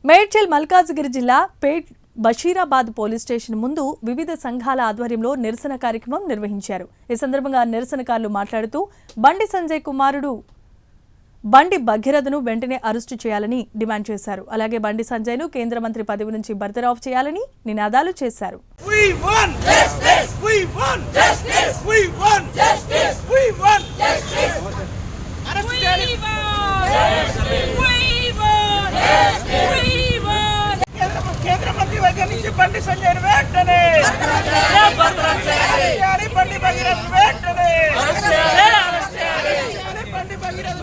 మేడ్చల్ మల్కాజ్గిరి జిల్లా పేట్ Basheerabad police station ముందు వివిధ సంఘాల ఆధ్వర్యంలో నిరసన కార్యక్రమం నిర్వహించారు. ఈ సందర్భంగా నిరసనకారులు మాట్లాడుతూ బండి సంజయ్ కుమారుడు బండి భగీరథను వెంటనే అరెస్టు చేయాలని డిమాండ్ చేశారు. అలాగే బండి సంజయ్ను కేంద్ర మంత్రి పదవి నుంచి బర్తరఫ్ చేయాలని నినాదాలు చేశారు. బండి సంజయ్ వెంటనే బండి భగీరథ వెంటనే బండి భగీరథ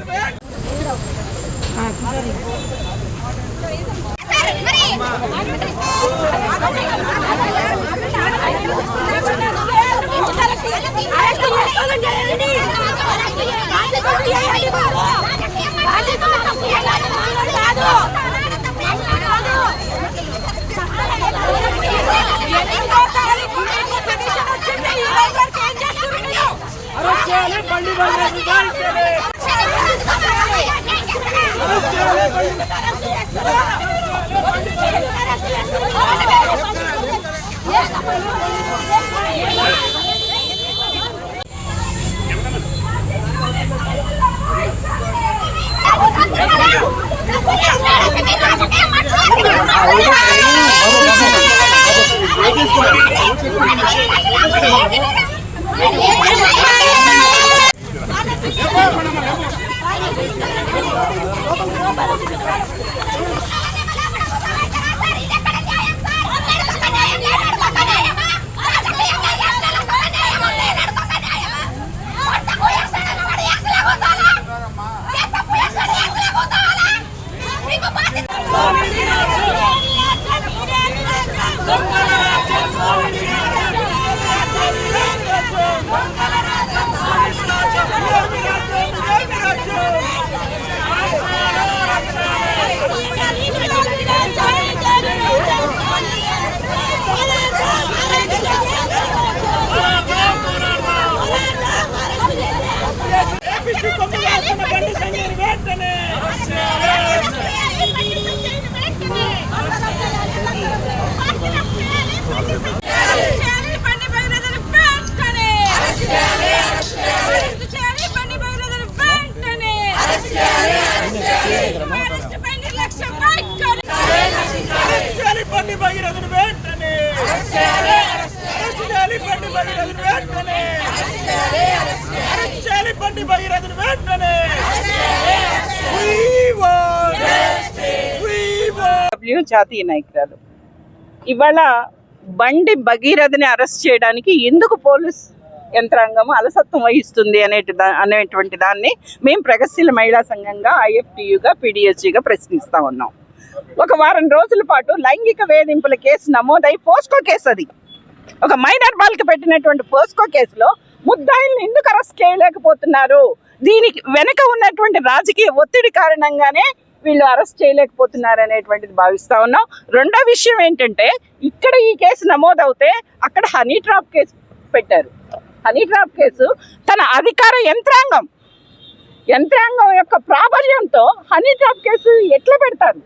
జాతీయ నాయకురాలు ఇవాళ బండి భగీరథని అరెస్ట్ చేయడానికి ఎందుకు పోలీస్ యంత్రాంగం అలసత్వం వహిస్తుంది అనేటువంటి దాన్ని మేము ప్రగతిశీల మహిళా సంఘంగా IFTUగా PDSGగా ప్రశ్నిస్తా ఉన్నాం. ఒక వారం రోజుల పాటు లైంగిక వేధింపుల కేసు నమోదై పోస్కో కేసు, అది ఒక మైనర్ బాలిక పెట్టినటువంటి పోస్కో కేసులో ముద్దాయిల్ని ఎందుకు అరెస్ట్ చేయలేకపోతున్నారు? దీనికి వెనక ఉన్నటువంటి రాజకీయ ఒత్తిడి కారణంగానే వీళ్ళు అరెస్ట్ చేయలేకపోతున్నారు అనేటువంటిది భావిస్తా ఉన్నాం. రెండో విషయం ఏంటంటే, ఇక్కడ ఈ కేసు నమోదవుతే అక్కడ హనీ ట్రాప్ కేసు పెట్టారు. హనీ ట్రాప్ కేసు తన అధికార యంత్రాంగం యొక్క ప్రాబల్యంతో హనీ ట్రాప్ కేసు ఎట్లా పెడతారు?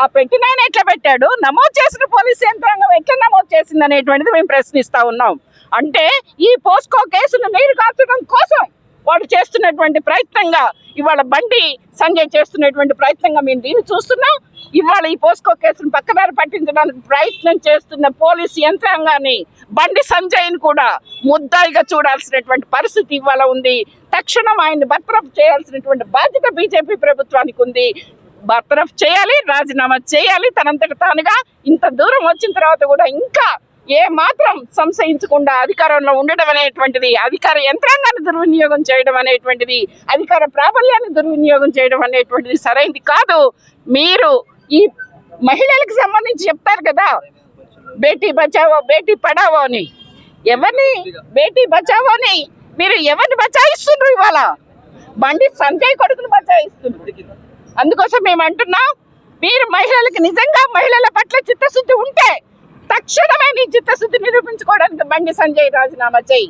ఆ పెట్టిన ఆయన ఎట్లా పెట్టాడు, నమోదు చేసిన పోలీసు యంత్రాంగం ఎట్లా నమోదు చేసింది అనేటువంటిది మేము ప్రశ్నిస్తా ఉన్నాం. అంటే ఈ పోస్కో కేసును నీరు కార్చడం కోసం వాడు చేస్తున్నటువంటి ప్రయత్నంగా, ఇవాళ బండి సంజయ్ చేస్తున్నటువంటి ప్రయత్నంగా మేము దీన్ని చూస్తున్నాం. ఇవాళ ఈ పోస్కో కేసును పక్కదారి పట్టించడానికి ప్రయత్నం చేస్తున్న పోలీసు యంత్రాంగాన్ని, బండి సంజయ్ని కూడా ముద్దాయిగా చూడాల్సినటువంటి పరిస్థితి ఇవాళ ఉంది. తక్షణం ఆయన్ని బర్తరఫ్ చేయాల్సినటువంటి బాధ్యత బీజేపీ ప్రభుత్వానికి ఉంది. బర్తరఫ్ చేయాలి, రాజీనామా చేయాలి. తనంతట తానుగా ఇంత దూరం వచ్చిన తర్వాత కూడా ఇంకా ఏ మాత్రం సంశయించకుండా అధికారంలో ఉండడం అనేటువంటిది, అధికార యంత్రాంగాన్ని దుర్వినియోగం చేయడం అనేటువంటిది, అధికార ప్రాబల్యాన్ని దుర్వినియోగం చేయడం అనేటువంటిది సరైనది కాదు. మీరు ఈ మహిళలకు సంబంధించి చెప్తారు కదా, బేటీ బచావో బేటీ పడావో అని. ఎవరిని బేటీ బచావో అని మీరు ఎవరిని బచాయిస్తున్నారు? ఇవాళ బండి సంజయ్ కొడుకును బచాయిస్తున్నారు. అందుకోసం మేము అంటున్నాం, మీరు మహిళలకు నిజంగా మహిళల పట్ల చిత్తశుద్ధి ఉంటే తక్షణమే నీ చిత్తశుద్ధి నిరూపించుకోవడానికి బండి సంజయ్ రాజీనామా చేయి.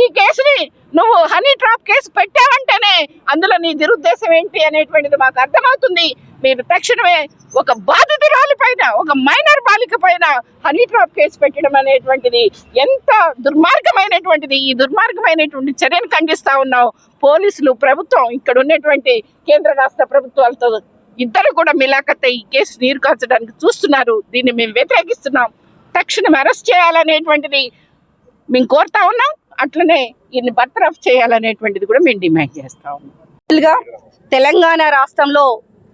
ఈ కేసుని నువ్వు హనీ ట్రాప్ కేసు పెట్టావంటేనే అందులో నీ దురుద్దేశం ఏంటి అనేటువంటిది మాకు అర్థమవుతుంది. మీరు తక్షణమే ఒక బాధితురాలి పైన, ఒక మైనర్ బాలిక పైన హనీ ట్రాప్ కేసు పెట్టడం అనేటువంటిది ఎంత దుర్మార్గమైనటువంటిది. ఈ దుర్మార్గమైనటువంటి చర్యను ఖండిస్తా ఉన్నాం. పోలీసులు, ప్రభుత్వం, ఇక్కడ ఉన్నటువంటి కేంద్ర రాష్ట్ర ప్రభుత్వాలతో ఇద్దరు కూడా మిలాఖత్ ఈ కేసు నీరు కార్చడానికి చూస్తున్నారు. దీన్ని మేము వ్యతిరేకిస్తున్నాం. తక్షణం అరెస్ట్ చేయాలనేటువంటిది మేము కోరుతా ఉన్నాం. అట్లనే ఈయన్ని బర్తరఫ్ చేయాలనేటువంటిది కూడా మేము డిమాండ్ చేస్తా ఉన్నాం. తెలంగాణ రాష్ట్రంలో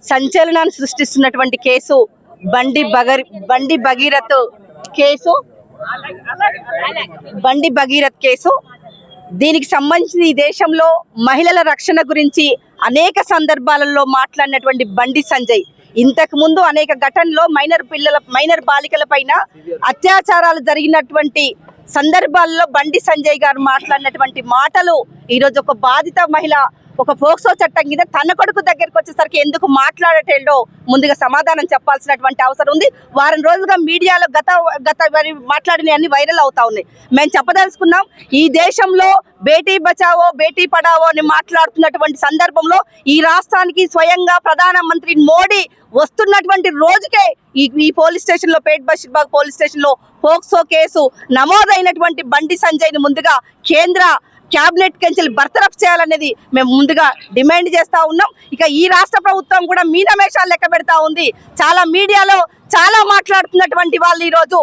సంచలనాన్ని సృష్టిస్తున్నటువంటి కేసు బండి భగీరథ్ కేసు. దీనికి సంబంధించి ఈ దేశంలో మహిళల రక్షణ గురించి అనేక సందర్భాలలో మాట్లాడినటువంటి బండి సంజయ్ ఇంతకు ముందు అనేక ఘటనలో మైనర్ బాలికల పైన అత్యాచారాలు జరిగినటువంటి సందర్భాల్లో బండి సంజయ్ గారు మాట్లాడినటువంటి మాటలు ఈరోజు ఒక బాధిత మహిళ ఒక పోక్సో చట్టం కింద తన కొడుకు దగ్గరికి వచ్చేసరికి ఎందుకు మాట్లాడటేలో ముందుగా సమాధానం చెప్పాల్సినటువంటి అవసరం ఉంది. వారం రోజులుగా మీడియాలో గత మాట్లాడినవన్నీ వైరల్ అవుతా ఉన్నాయి. మేము చెప్పదలుచుకున్నాం, ఈ దేశంలో బేటీ బచావో బేటీ పడావో అని మాట్లాడుతున్నటువంటి సందర్భంలో ఈ రాష్ట్రానికి స్వయంగా ప్రధానమంత్రి మోడీ వస్తున్నటువంటి రోజుకే ఈ పోలీస్ స్టేషన్ లో, పేట్ బషీర్బాగ్ పోలీస్ స్టేషన్ లో పోక్సో కేసు నమోదైనటువంటి బండి సంజయ్ ని ముందుగా కేంద్ర క్యాబినెట్ కెంచెల్ బర్తరఫ్ చేయాలనేది మేము ముందుగా డిమాండ్ చేస్తా ఉన్నాం. ఇక ఈ రాష్ట్ర ప్రభుత్వం కూడా మీనమేషాలు లెక్క పెడతా ఉంది. చాలా మీడియాలో చాలా మాట్లాడుతున్నటువంటి వాళ్ళు ఈరోజు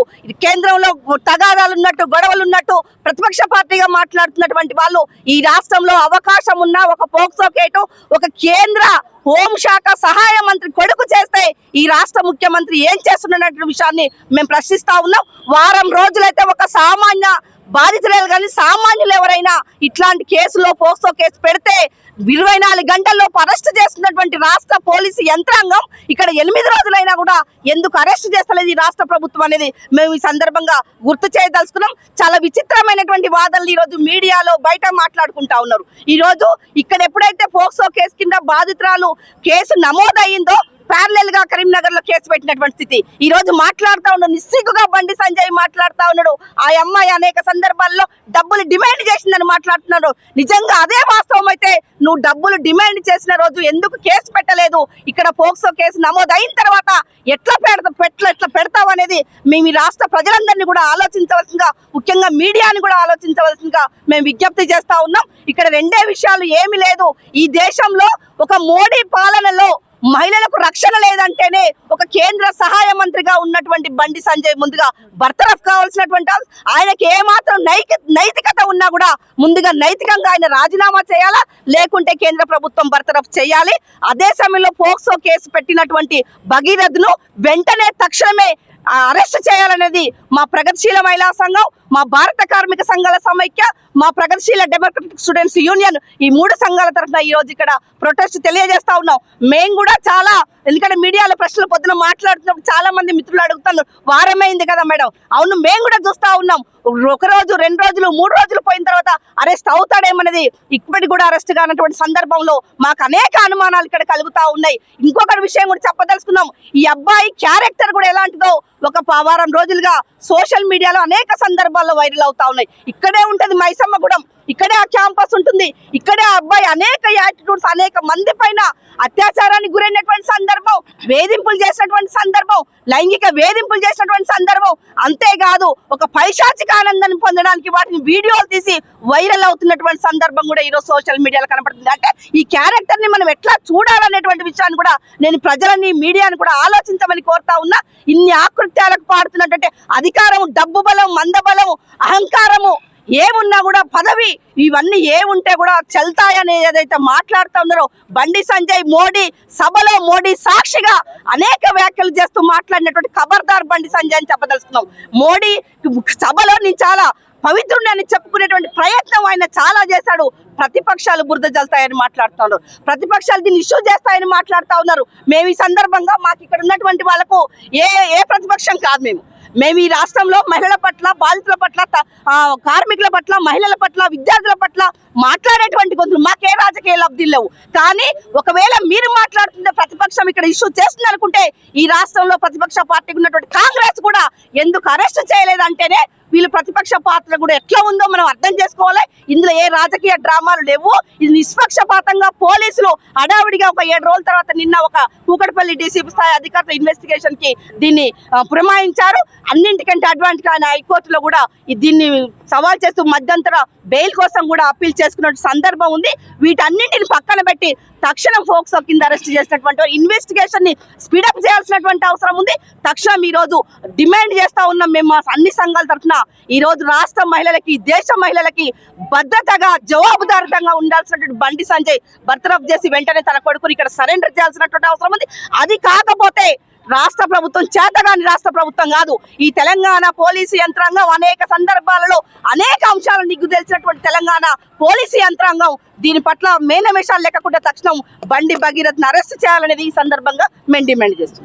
కేంద్రంలో తగాదాలు ఉన్నట్టు, గొడవలు ఉన్నట్టు ప్రతిపక్ష పార్టీగా మాట్లాడుతున్నటువంటి వాళ్ళు ఈ రాష్ట్రంలో అవకాశం ఉన్న ఒక పోక్సో కేటు ఒక కేంద్ర హోంశాఖ సహాయ మంత్రి కొడుకు చేస్తే ఈ రాష్ట్ర ముఖ్యమంత్రి ఏం చేస్తున్నటువంటి విషయాన్ని మేము ప్రశ్నిస్తా ఉన్నాం. వారం రోజులైతే ఒక సామాన్య బాధితులు కానీ సామాన్యులు ఎవరైనా ఇట్లాంటి కేసులో పోక్సో కేసు పెడితే 24 గంటల్లో అరెస్ట్ చేస్తున్నటువంటి రాష్ట్ర పోలీసు యంత్రాంగం ఇక్కడ 8 రోజులైనా కూడా ఎందుకు అరెస్ట్ చేస్తలేదు ఈ రాష్ట్ర ప్రభుత్వం అనేది మేము ఈ సందర్భంగా గుర్తు చేయదలుచుకున్నాం. చాలా విచిత్రమైనటువంటి వాదనలు ఈ రోజు మీడియాలో బయట మాట్లాడుకుంటా ఉన్నారు. ఈ రోజు ఇక్కడ ఎప్పుడైతే పోక్సో కేసు కింద బాధితురాలు కేసు నమోదయ్యిందో ప్యారలల్ గా కరీంనగర్ లో కేసు పెట్టినటువంటి స్థితి. ఈ రోజు మాట్లాడుతా ఉన్నాడు, నిస్సిగ్గుగా బండి సంజయ్ మాట్లాడుతా ఉన్నాడు. ఆ అమ్మాయి అనేక సందర్భాల్లో డబ్బులు డిమాండ్ చేసిందని మాట్లాడుతున్నాడు. నిజంగా అదే వాస్తవం అయితే నువ్వు డబ్బులు డిమాండ్ చేసిన రోజు ఎందుకు కేసు పెట్టలేదు? ఇక్కడ పోక్సో కేసు నమోదు అయిన తర్వాత ఎట్లా పెడతావు అనేది మేము ఈ రాష్ట్ర ప్రజలందరినీ కూడా ఆలోచించవలసిందిగా, ముఖ్యంగా మీడియాని కూడా ఆలోచించవలసిందిగా మేము విజ్ఞప్తి చేస్తా ఉన్నాం. ఇక్కడ రెండే విషయాలు ఏమీ లేదు. ఈ దేశంలో ఒక మోడీ పాలనలో మహిళలకు రక్షణ లేదంటేనే ఒక కేంద్ర సహాయ మంత్రిగా ఉన్నటువంటి బండి సంజయ్ ముందుగా బర్తరఫ్ కావాల్సినటువంటి ఆయనకి ఏమాత్రం నైతికత ఉన్నా కూడా ముందుగా నైతికంగా ఆయన రాజీనామా చేయాలా, లేకుంటే కేంద్ర ప్రభుత్వం బర్తరఫ్ చేయాలి. అదే సమయంలో పోక్సో కేసు పెట్టినటువంటి భగీరథ్ను వెంటనే తక్షణమే అరెస్ట్ చేయాలనేది మా ప్రగతిశీల మహిళా సంఘం, మా భారత కార్మిక సంఘాల సమైక్య, మా ప్రగతిశీల డెమోక్రటిక్ స్టూడెంట్స్ యూనియన్ ఈ 3 సంఘాల తరఫున ఈ రోజు ఇక్కడ ప్రొటెస్ట్ తెలియజేస్తా ఉన్నాం. మేము కూడా చాలా, ఎందుకంటే మీడియాలో ప్రశ్నలు పొద్దున మాట్లాడుతున్నప్పుడు చాలా మంది మిత్రులు అడుగుతున్నారు, వారమైంది కదా మేడం. అవును, మేము కూడా చూస్తా ఉన్నాం. 1 రోజు 2 రోజులు 3 రోజులు పోయిన తర్వాత అరెస్ట్ అవుతాడేమన్నది ఇప్పటికి కూడా అరెస్ట్ కానటువంటి సందర్భంలో మాకు అనేక అనుమానాలు ఇక్కడ కలుగుతా ఉన్నాయి. ఇంకొక విషయం కూడా చెప్పదలుచుకున్నాం, ఈ అబ్బాయి క్యారెక్టర్ కూడా ఎలాంటిదో ఒక వారం రోజులుగా సోషల్ మీడియాలో అనేక సందర్భాల్లో వైరల్ అవుతా ఉన్నాయి. ఇక్కడే ఉంటది మైసమ్మగూడెం, ఇక్కడే ఆ క్యాంపస్ ఉంటుంది, ఇక్కడే ఆ అబ్బాయి అనేక యాటిట్యూడ్స్, అనేక మంది పైన అత్యాచారానికి గురైనటువంటి సందర్భం, వేధింపులు చేసినటువంటి సందర్భం, లైంగిక వేధింపులు చేసినటువంటి సందర్భం. అంతేకాదు ఒక పైశాచిక ఆనందాన్ని పొందడానికి వాటిని వీడియోలు తీసి వైరల్ అవుతున్నటువంటి సందర్భం కూడా ఈరోజు సోషల్ మీడియాలో కనపడుతుంది. అంటే ఈ క్యారెక్టర్ ని మనం ఎట్లా చూడాలనేటువంటి విషయాన్ని కూడా నేను ప్రజలని, మీడియాని కూడా ఆలోచించమని కోరుతా ఉన్నా. ఇన్ని ఆకృత్యాలకు పాడుతున్నటువంటి అధికారం, డబ్బు బలం, మందబలం, అహంకారము ఏమున్నా కూడా, పదవి, ఇవన్నీ ఏముంటే కూడా చెల్తాయని ఏదైతే మాట్లాడుతూ ఉన్నారో బండి సంజయ్ మోడీ సభలో మోడీ సాక్షిగా అనేక వ్యాఖ్యలు చేస్తూ మాట్లాడినటువంటి ఖబర్దార్ బండి సంజయ్ అని చెప్పదలుచుకున్నాం. మోడీ సభలో నేను చాలా పవిత్రుడిని అని చెప్పుకునేటువంటి ప్రయత్నం ఆయన చాలా చేశాడు. ప్రతిపక్షాలు బురద జల్తాయని మాట్లాడుతున్నారు, ప్రతిపక్షాలు దీన్ని ఇష్యూ చేస్తాయని మాట్లాడుతూ ఉన్నారు. మేము ఈ సందర్భంగా మాకు ఇక్కడ ఉన్నటువంటి వాళ్ళకు ఏ ప్రతిపక్షం కాదు. మేము ఈ రాష్ట్రంలో మహిళల పట్ల, బాధితుల పట్ల, కార్మికుల పట్ల, మహిళల పట్ల, విద్యార్థుల పట్ల మాట్లాడేటువంటి గొంతులు మాకే రాజకీయ లబ్ధి లేవు. కానీ ఒకవేళ మీరు మాట్లాడుతుంటే ప్రతిపక్షం ఇక్కడ ఇష్యూ చేస్తుంది అనుకుంటే ఈ రాష్ట్రంలో ప్రతిపక్ష పార్టీకి ఉన్నటువంటి కాంగ్రెస్ కూడా ఎందుకు అరెస్ట్ చేయలేదంటేనే వీళ్ళు ప్రతిపక్ష పాత్ర కూడా ఎట్లా ఉందో మనం అర్థం చేసుకోవాలి. ఇందులో ఏ రాజకీయ డ్రామాలు లేవు. ఇది నిష్పక్షపాతంగా పోలీసులు హడావిడిగా ఒక 7 రోజుల తర్వాత నిన్న ఒక కూకట్పల్లి డీసీపీ స్థాయి అధికారుల ఇన్వెస్టిగేషన్ కి దీన్ని పురమాయించారు. అన్నింటికంటే అడ్వాన్స్ ఆయన హైకోర్టులో కూడా దీన్ని సవాల్ చేస్తూ మధ్యంతర బెయిల్ కోసం కూడా అప్పీల్ చేసుకున్న సందర్భం ఉంది. వీటన్నింటిని పక్కన పెట్టి తక్షణం ఫోక్సో కింద అరెస్ట్ చేసినటువంటి ఇన్వెస్టిగేషన్ ని స్పీడప్ చేయాల్సినటువంటి అవసరం ఉంది. తక్షణం ఈ రోజు డిమాండ్ చేస్తా ఉన్నాం మేము మా అన్ని సంఘాల తరఫున. ఈ రోజు రాష్ట్ర మహిళలకి, దేశ మహిళలకి భద్రతగా జవాబుదారితంగా ఉండాల్సినటువంటి బండి సంజయ్ బర్తరఫ్ చేసి వెంటనే తన కొడుకుని ఇక్కడ సరెండర్ చేయాల్సినటువంటి అవసరం ఉంది. అది కాకపోతే రాష్ట్ర ప్రభుత్వం చేతగాని రాష్ట్ర ప్రభుత్వం కాదు. ఈ తెలంగాణ పోలీసు యంత్రాంగం అనేక సందర్భాలలో అనేక అంశాలను నిగ్గు తెలిసినటువంటి తెలంగాణ పోలీసు యంత్రాంగం దీని పట్ల మేనమేషాలు లేకుండా తక్షణం బండి భగీరథ్ని అరెస్ట్ చేయాలనేది ఈ సందర్భంగా మేము డిమాండ్ చేస్తున్నాం.